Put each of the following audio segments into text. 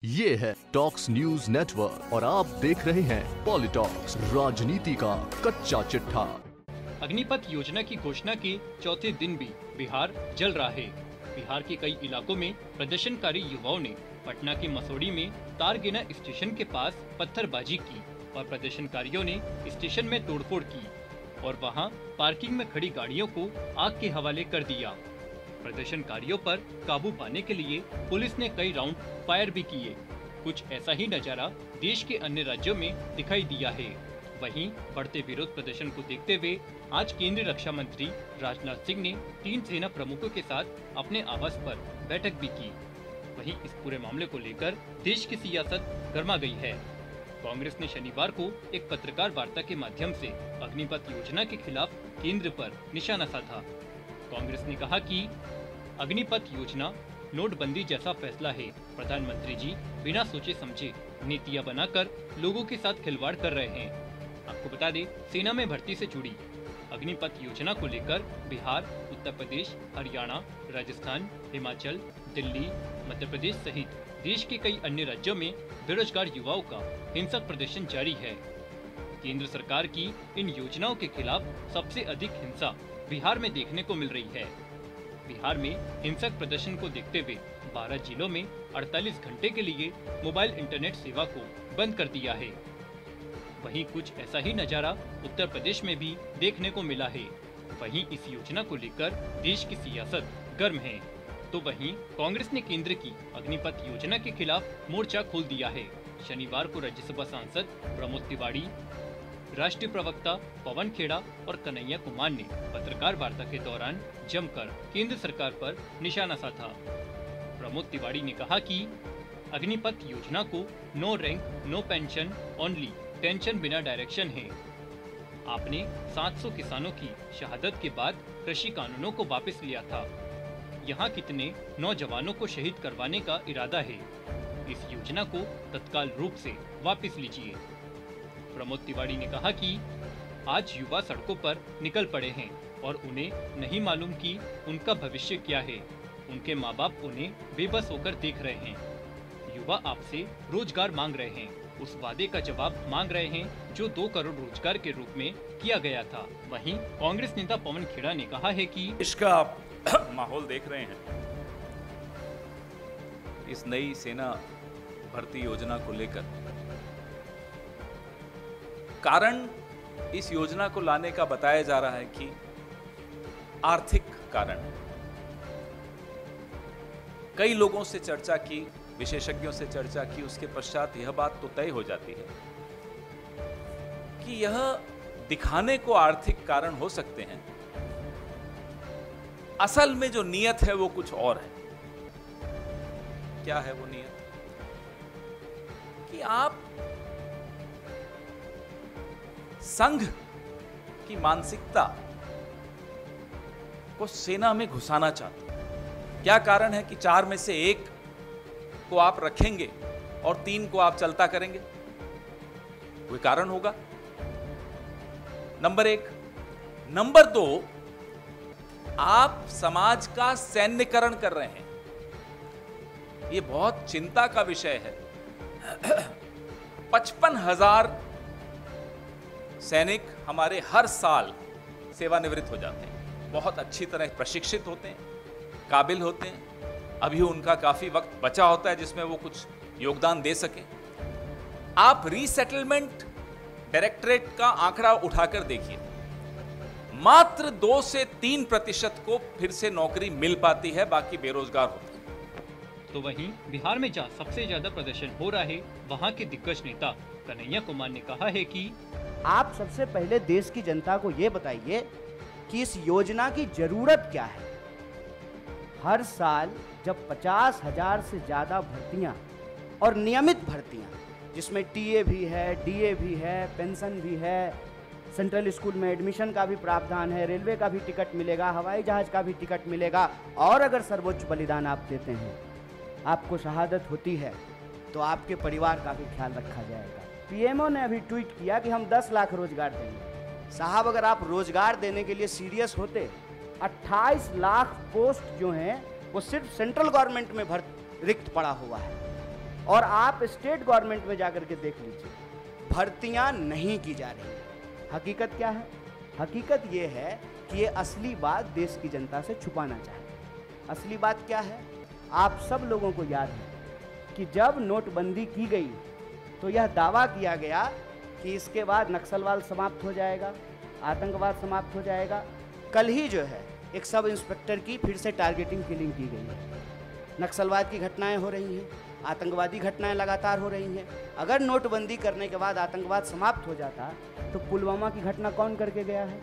ये है talks news network और आप देख रहे हैं पॉलिटॉक्स, राजनीति का कच्चा चिट्ठा। अग्निपथ योजना की घोषणा के चौथे दिन भी बिहार जल रहा है। बिहार के कई इलाकों में प्रदर्शनकारी युवाओं ने पटना के मसौड़ी में तारगेना स्टेशन के पास पत्थरबाजी की और प्रदर्शनकारियों ने स्टेशन में तोड़फोड़ की और वहां पार्किंग में खड़ी गाड़ियों को आग के हवाले कर दिया। प्रदर्शनकारियों पर काबू पाने के लिए पुलिस ने कई राउंड फायर भी किए। कुछ ऐसा ही नजारा देश के अन्य राज्यों में दिखाई दिया है। वहीं बढ़ते विरोध प्रदर्शन को देखते हुए आज केंद्रीय रक्षा मंत्री राजनाथ सिंह ने 3 सेना प्रमुखों के साथ अपने आवास पर बैठक भी की। वहीं इस पूरे मामले को लेकर देश की सियासत गर्मा गई है। कांग्रेस ने शनिवार को एक पत्रकार वार्ता के माध्यम से अग्निपथ योजना के खिलाफ केंद्र पर निशाना साधा। कांग्रेस ने कहा कि अग्निपथ योजना नोटबंदी जैसा फैसला है। प्रधानमंत्री जी बिना सोचे समझे नीतियां बनाकर लोगों के साथ खिलवाड़ कर रहे हैं। आपको बता दें, सेना में भर्ती से जुड़ी अग्निपथ योजना को लेकर बिहार, उत्तर प्रदेश, हरियाणा, राजस्थान, हिमाचल, दिल्ली, मध्य प्रदेश सहित देश के कई अन्य राज्यों में बेरोजगार युवाओं का हिंसक प्रदर्शन जारी है। केंद्र सरकार की इन योजनाओं के खिलाफ सबसे अधिक हिंसा बिहार में देखने को मिल रही है। बिहार में हिंसक प्रदर्शन को देखते हुए 12 जिलों में 48 घंटे के लिए मोबाइल इंटरनेट सेवा को बंद कर दिया है। वहीं कुछ ऐसा ही नजारा उत्तर प्रदेश में भी देखने को मिला है। वहीं इस योजना को लेकर देश की सियासत गर्म है, तो वहीं कांग्रेस ने केंद्र की अग्निपथ योजना के खिलाफ मोर्चा खोल दिया है। शनिवार को राज्यसभा सांसद प्रमोद तिवारी, राष्ट्रीय प्रवक्ता पवन खेड़ा और कन्हैया कुमार ने पत्रकार वार्ता के दौरान जमकर केंद्र सरकार पर निशाना साधा। प्रमोद तिवारी ने कहा कि अग्निपथ योजना को no rank no pension only tension बिना डायरेक्शन है। आपने 700 किसानों की शहादत के बाद कृषि कानूनों को वापस लिया था। यहाँ कितने नौजवानों को शहीद करवाने का इरादा है। इस योजना को तत्काल रूप से वापस लीजिए। प्रमोद तिवारी ने कहा कि आज युवा सड़कों पर निकल पड़े हैं और उन्हें नहीं मालूम कि उनका भविष्य क्या है। उनके माँ बाप उन्हें बेबस होकर देख रहे हैं। युवा आपसे रोजगार मांग रहे हैं, उस वादे का जवाब मांग रहे हैं जो 2 करोड़ रोजगार के रूप में किया गया था। वहीं कांग्रेस नेता पवन खेड़ा ने कहा है कि इसका आप माहौल देख रहे हैं। इस नई सेना भर्ती योजना को लेकर कारण इस योजना को लाने का बताया जा रहा है कि आर्थिक कारण। कई लोगों से चर्चा की, विशेषज्ञों से चर्चा की, उसके पश्चात यह बात तो तय हो जाती है कि यह दिखाने को आर्थिक कारण हो सकते हैं, असल में जो नीयत है वो कुछ और है। क्या है वो नीयत? कि आप संघ की मानसिकता को सेना में घुसाना चाहते हैं। क्या कारण है कि 4 में से 1 को आप रखेंगे और 3 को आप चलता करेंगे? कोई कारण होगा। नंबर 1। नंबर 2, आप समाज का सैन्यकरण कर रहे हैं। यह बहुत चिंता का विषय है। 55,000 सैनिक हमारे हर साल सेवानिवृत्त हो जाते हैं। बहुत अच्छी तरह प्रशिक्षित होते हैं, काबिल होते हैं। अभी उनका काफी वक्त बचा होता है जिसमें वो कुछ योगदान दे सकें। आप रीसेटलमेंट डायरेक्टरेट का आंकड़ा उठाकर देखिए, मात्र 2 से 3% को फिर से नौकरी मिल पाती है, बाकी बेरोजगार होते हैं। तो वहीं बिहार में जहाँ सबसे ज्यादा प्रदर्शन हो रहा है, वहाँ के दिग्गज नेता कन्हैया कुमार ने कहा है कि आप सबसे पहले देश की जनता को ये बताइए कि इस योजना की जरूरत क्या है। हर साल जब 50,000 से ज्यादा भर्तियां और नियमित भर्तियां, जिसमें टीए भी है, डीए भी है, पेंशन भी है, सेंट्रल स्कूल में एडमिशन का भी प्रावधान है, रेलवे का भी टिकट मिलेगा, हवाई जहाज का भी टिकट मिलेगा, और अगर सर्वोच्च बलिदान आप देते हैं, आपको शहादत होती है, तो आपके परिवार का भी ख्याल रखा जाएगा। पीएमओ ने अभी ट्वीट किया कि हम 10 लाख रोजगार देंगे। साहब, अगर आप रोजगार देने के लिए सीरियस होते, 28 लाख पोस्ट जो हैं वो सिर्फ सेंट्रल गवर्नमेंट में रिक्त पड़ा हुआ है। और आप स्टेट गवर्नमेंट में जाकर के देख लीजिए, भर्तियां नहीं की जा रही हैं। हकीकत क्या है? हकीकत ये है कि ये असली बात देश की जनता से छुपाना चाहते हैं। असली बात क्या है? आप सब लोगों को याद है कि जब नोटबंदी की गई तो यह दावा किया गया कि इसके बाद नक्सलवाद समाप्त हो जाएगा, आतंकवाद समाप्त हो जाएगा। कल ही जो है एक सब इंस्पेक्टर की फिर से टारगेटिंग किलिंग की गई है। नक्सलवाद की घटनाएं हो रही हैं, आतंकवादी घटनाएं लगातार हो रही हैं। अगर नोटबंदी करने के बाद आतंकवाद समाप्त हो जाता तो पुलवामा की घटना कौन करके गया है?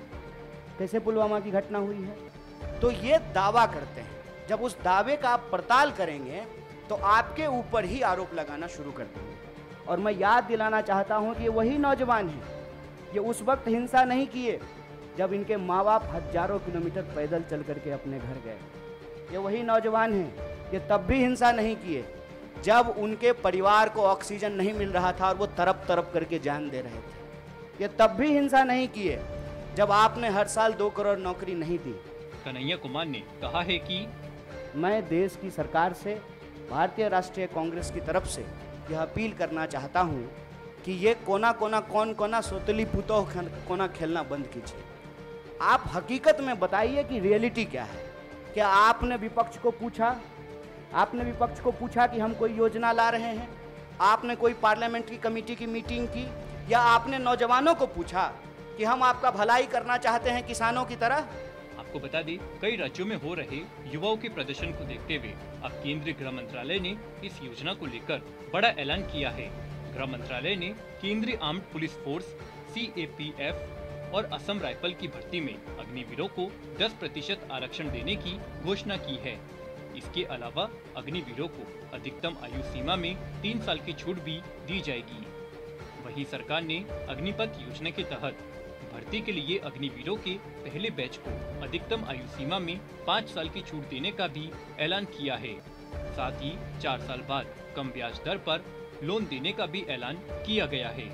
कैसे पुलवामा की घटना हुई है? तो ये दावा करते हैं। जब उस दावे का आप पड़ताल करेंगे तो आपके ऊपर ही आरोप लगाना शुरू कर देंगे। और मैं याद दिलाना चाहता हूं कि ये वही नौजवान हैं, ये उस वक्त हिंसा नहीं किए जब इनके माँ बाप हजारों किलोमीटर पैदल चल करके अपने घर गए। ये वही नौजवान हैं, ये तब भी हिंसा नहीं किए जब उनके परिवार को ऑक्सीजन नहीं मिल रहा था और वो तरप तरप करके जान दे रहे थे। ये तब भी हिंसा नहीं किए जब आपने हर साल 2 करोड़ नौकरी नहीं दी। कन्हैया कुमार ने कहा है कि मैं देश की सरकार से, भारतीय राष्ट्रीय कांग्रेस की तरफ से यह अपील करना चाहता हूं कि ये कोना कोना कौन कोना सोतली पुतो कोना खेलना बंद कीजिए। आप हकीकत में बताइए कि रियलिटी क्या है। क्या आपने विपक्ष को पूछा? आपने विपक्ष को पूछा कि हम कोई योजना ला रहे हैं? आपने कोई पार्लियामेंट्री कमेटी की मीटिंग की? या आपने नौजवानों को पूछा कि हम आपका भलाई करना चाहते हैं किसानों की तरह? आपको बता दें, कई राज्यों में हो रहे युवाओं के प्रदर्शन को देखते हुए अब केंद्रीय गृह मंत्रालय ने इस योजना को लेकर बड़ा ऐलान किया है। गृह मंत्रालय ने केंद्रीय आर्म्ड पुलिस फोर्स CAPF और असम राइफल की भर्ती में अग्निवीरों को 10% आरक्षण देने की घोषणा की है। इसके अलावा अग्निवीरों को अधिकतम आयु सीमा में 3 साल की छूट भी दी जाएगी। वहीं सरकार ने अग्निपथ योजना के तहत भर्ती के लिए अग्निवीरों के पहले बैच को अधिकतम आयु सीमा में 5 साल की छूट देने का भी ऐलान किया है। साथ ही 4 साल बाद कम ब्याज दर पर लोन देने का भी ऐलान किया गया है।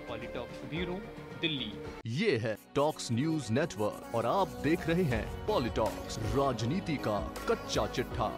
पॉलिटॉक्स ब्यूरो, दिल्ली। ये है टॉक्स न्यूज नेटवर्क और आप देख रहे हैं पॉलिटॉक्स, राजनीति का कच्चा चिट्ठा।